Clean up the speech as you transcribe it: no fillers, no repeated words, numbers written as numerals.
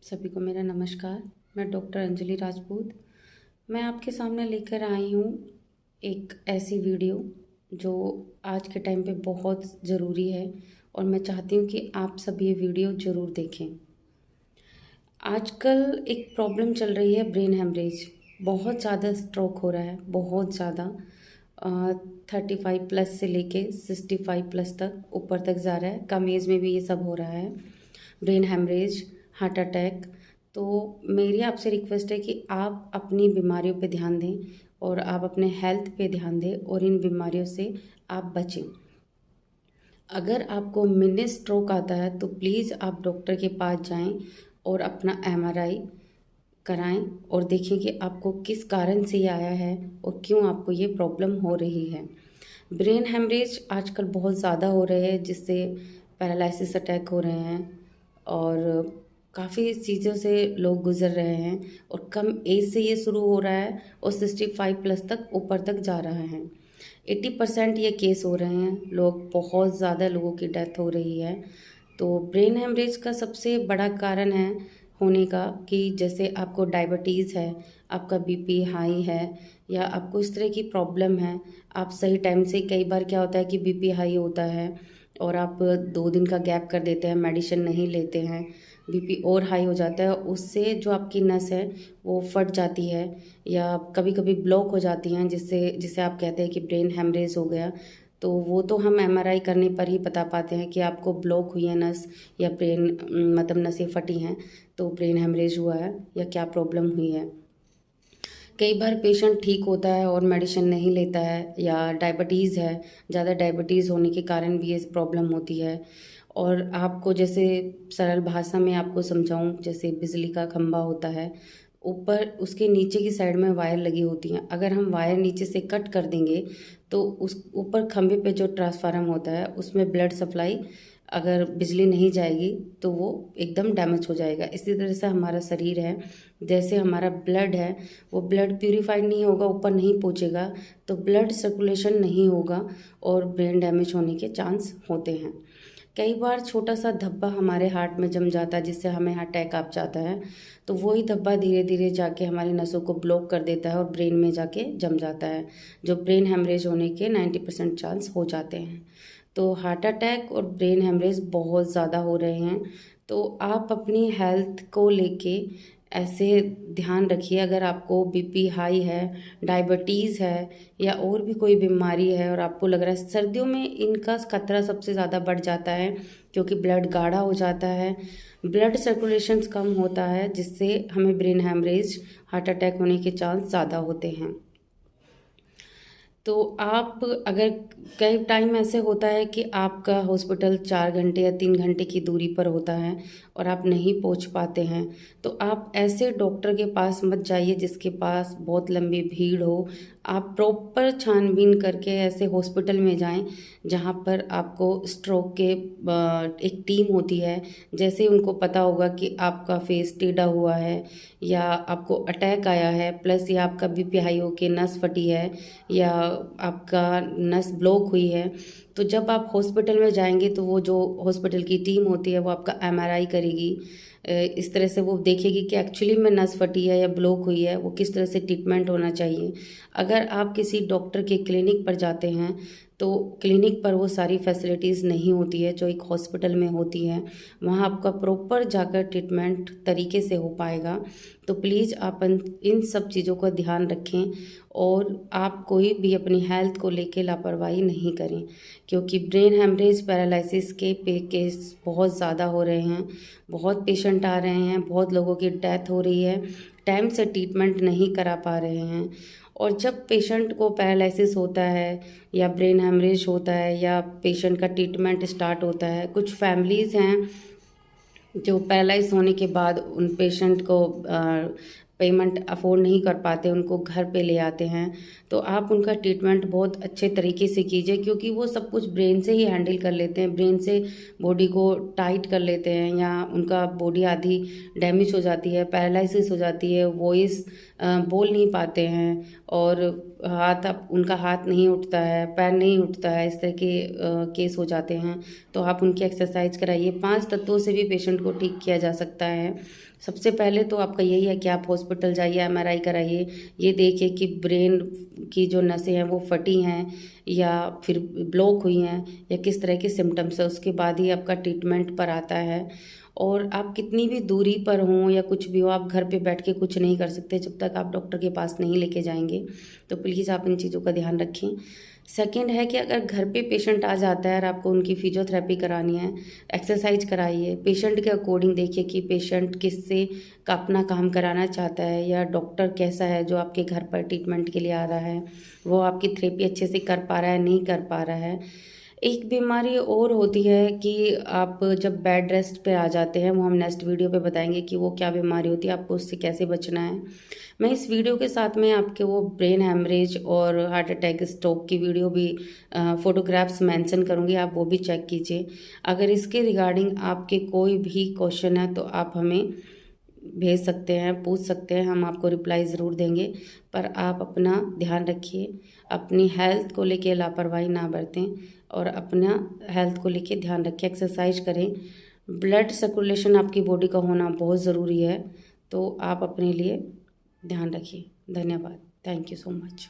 सभी को मेरा नमस्कार। मैं डॉक्टर अंजलि राजपूत। मैं आपके सामने लेकर आई हूँ एक ऐसी वीडियो जो आज के टाइम पे बहुत ज़रूरी है और मैं चाहती हूँ कि आप सब ये वीडियो ज़रूर देखें। आजकल एक प्रॉब्लम चल रही है, ब्रेन हेमरेज। बहुत ज़्यादा स्ट्रोक हो रहा है, बहुत ज़्यादा। 35+ से लेके 65+ तक ऊपर तक जा रहा है। कम एज में भी ये सब हो रहा है, ब्रेन हेमरेज, हार्ट अटैक। तो मेरी आपसे रिक्वेस्ट है कि आप अपनी बीमारियों पे ध्यान दें और आप अपने हेल्थ पे ध्यान दें और इन बीमारियों से आप बचें। अगर आपको मिनी स्ट्रोक आता है तो प्लीज़ आप डॉक्टर के पास जाएं और अपना एमआरआई कराएं और देखें कि आपको किस कारण से ये आया है और क्यों आपको ये प्रॉब्लम हो रही है। ब्रेन हेमरेज आजकल बहुत ज़्यादा हो रहे हैं, जिससे पैरालिसिस अटैक हो रहे हैं और काफ़ी चीज़ों से लोग गुजर रहे हैं और कम एज से ये शुरू हो रहा है और 65+ तक ऊपर तक जा रहा है। 80% ये केस हो रहे हैं, लोग बहुत ज़्यादा लोगों की डेथ हो रही है। तो ब्रेन हेमरेज का सबसे बड़ा कारण है होने का कि जैसे आपको डायबिटीज़ है, आपका बीपी हाई है या आपको इस तरह की प्रॉब्लम है, आप सही टाइम से, कई बार क्या होता है कि बीपी हाई होता है और आप 2 दिन का गैप कर देते हैं, मेडिसिन नहीं लेते हैं, बीपी और हाई हो जाता है, उससे जो आपकी नस है वो फट जाती है या कभी कभी ब्लॉक हो जाती हैं, जिससे जिसे आप कहते हैं कि ब्रेन हेमरेज हो गया। तो वो तो हम एमआरआई करने पर ही बता पाते हैं कि आपको ब्लॉक हुई है नस या ब्रेन, मतलब नसें फटी हैं, तो ब्रेन हेमरेज हुआ है या क्या प्रॉब्लम हुई है। कई बार पेशेंट ठीक होता है और मेडिसिन नहीं लेता है, या डायबिटीज़ है, ज़्यादा डायबिटीज़ होने के कारण भी ये प्रॉब्लम होती है। और आपको जैसे सरल भाषा में आपको समझाऊं, जैसे बिजली का खंभा होता है, ऊपर उसके नीचे की साइड में वायर लगी होती हैं। अगर हम वायर नीचे से कट कर देंगे तो उस ऊपर खंभे पे जो ट्रांसफार्मर होता है उसमें ब्लड सप्लाई, अगर बिजली नहीं जाएगी तो वो एकदम डैमेज हो जाएगा। इसी तरह से हमारा शरीर है, जैसे हमारा ब्लड है, वो ब्लड प्यूरिफाइड नहीं होगा, ऊपर नहीं पहुँचेगा तो ब्लड सर्कुलेशन नहीं होगा और ब्रेन डैमेज होने के चांस होते हैं। कई बार छोटा सा धब्बा हमारे हार्ट में जम जाता है, जिससे हमें अटैक आ जाता है, तो वही धब्बा धीरे धीरे जाके हमारी नसों को ब्लॉक कर देता है और ब्रेन में जाके जम जाता है, जो ब्रेन हेमरेज होने के 90% चांस हो जाते हैं। तो हार्ट अटैक और ब्रेन हेमरेज बहुत ज़्यादा हो रहे हैं। तो आप अपनी हेल्थ को लेके ऐसे ध्यान रखिए। अगर आपको बीपी हाई है, डायबिटीज़ है या और भी कोई बीमारी है और आपको लग रहा है, सर्दियों में इनका खतरा सबसे ज़्यादा बढ़ जाता है क्योंकि ब्लड गाढ़ा हो जाता है, ब्लड सर्कुलेशन कम होता है, जिससे हमें ब्रेन हेमरेज, हार्ट अटैक होने के चांस ज़्यादा होते हैं। तो आप अगर, कई टाइम ऐसे होता है कि आपका हॉस्पिटल 4 घंटे या 3 घंटे की दूरी पर होता है और आप नहीं पहुंच पाते हैं, तो आप ऐसे डॉक्टर के पास मत जाइए जिसके पास बहुत लंबी भीड़ हो। आप प्रॉपर छानबीन करके ऐसे हॉस्पिटल में जाएं जहां पर आपको स्ट्रोक के एक टीम होती है। जैसे उनको पता होगा कि आपका फेस टेढ़ा हुआ है या आपको अटैक आया है, प्लस या आपका बीपी हाई हो के नस फटी है या आपका नस ब्लॉक हुई है, तो जब आप हॉस्पिटल में जाएंगे तो वो जो हॉस्पिटल की टीम होती है वो आपका एमआरआई करेगी। इस तरह से वो देखेगी कि एक्चुअली में नस फटी है या ब्लॉक हुई है, वो किस तरह से ट्रीटमेंट होना चाहिए। अगर आप किसी डॉक्टर के क्लिनिक पर जाते हैं तो क्लिनिक पर वो सारी फैसिलिटीज़ नहीं होती है जो एक हॉस्पिटल में होती है। वहाँ आपका प्रॉपर जाकर ट्रीटमेंट तरीके से हो पाएगा। तो प्लीज़ आप इन सब चीज़ों का ध्यान रखें और आप कोई भी अपनी हेल्थ को लेके लापरवाही नहीं करें, क्योंकि ब्रेन हेमरेज, पैरालिसिस के केस बहुत ज़्यादा हो रहे हैं, बहुत पेशेंट आ रहे हैं, बहुत लोगों की डेथ हो रही है, टाइम से ट्रीटमेंट नहीं करा पा रहे हैं। और जब पेशेंट को पैरालिसिस होता है या ब्रेन हेमरेज होता है या पेशेंट का ट्रीटमेंट स्टार्ट होता है, कुछ फैमिलीज़ हैं जो पैरालाइज होने के बाद उन पेशेंट को पेमेंट अफोर्ड नहीं कर पाते, उनको घर पे ले आते हैं। तो आप उनका ट्रीटमेंट बहुत अच्छे तरीके से कीजिए, क्योंकि वो सब कुछ ब्रेन से ही हैंडल कर लेते हैं, ब्रेन से बॉडी को टाइट कर लेते हैं, या उनका बॉडी आधी डैमेज हो जाती है, पैरालिसिस हो जाती है, वॉइस बोल नहीं पाते हैं और उनका हाथ नहीं उठता है, पैर नहीं उठता है, इस तरह के केस हो जाते हैं, तो आप उनकी एक्सरसाइज कराइए। 5 तत्वों से भी पेशेंट को ठीक किया जा सकता है। सबसे पहले तो आपका यही है कि आप हॉस्पिटल जाइए, एमआरआई कराइए, ये देखिए कि ब्रेन की जो नसें हैं वो फटी हैं या फिर ब्लॉक हुई हैं या किस तरह के सिम्टम्स है, उसके बाद ही आपका ट्रीटमेंट पर आता है। और आप कितनी भी दूरी पर हों या कुछ भी हो, आप घर पे बैठ के कुछ नहीं कर सकते जब तक आप डॉक्टर के पास नहीं लेके जाएंगे, तो प्लीज़ आप इन चीज़ों का ध्यान रखें। सेकंड है कि अगर घर पे पेशेंट आ जाता है और आपको उनकी फिजियोथेरेपी करानी है, एक्सरसाइज कराइए, पेशेंट के अकॉर्डिंग देखिए कि पेशेंट किससे का अपना काम कराना चाहता है या डॉक्टर कैसा है जो आपके घर पर ट्रीटमेंट के लिए आ रहा है, वो आपकी थेरेपी अच्छे से कर पा रहा है नहीं कर पा रहा है। एक बीमारी और होती है कि आप जब बेड रेस्ट पे आ जाते हैं, वो हम नेक्स्ट वीडियो पे बताएंगे कि वो क्या बीमारी होती है, आपको उससे कैसे बचना है। मैं इस वीडियो के साथ में आपके वो ब्रेन हैमरेज और हार्ट अटैक स्ट्रोक की वीडियो भी फोटोग्राफ्स मेंशन करूँगी, आप वो भी चेक कीजिए। अगर इसके रिगार्डिंग आपके कोई भी क्वेश्चन है तो आप हमें भेज सकते हैं, पूछ सकते हैं, हम आपको रिप्लाई ज़रूर देंगे। पर आप अपना ध्यान रखिए, अपनी हेल्थ को लेके लापरवाही ना बरतें और अपना हेल्थ को लेके ध्यान रखें, एक्सरसाइज करें। ब्लड सर्कुलेशन आपकी बॉडी का होना बहुत ज़रूरी है, तो आप अपने लिए ध्यान रखिए। धन्यवाद। Thank you so much.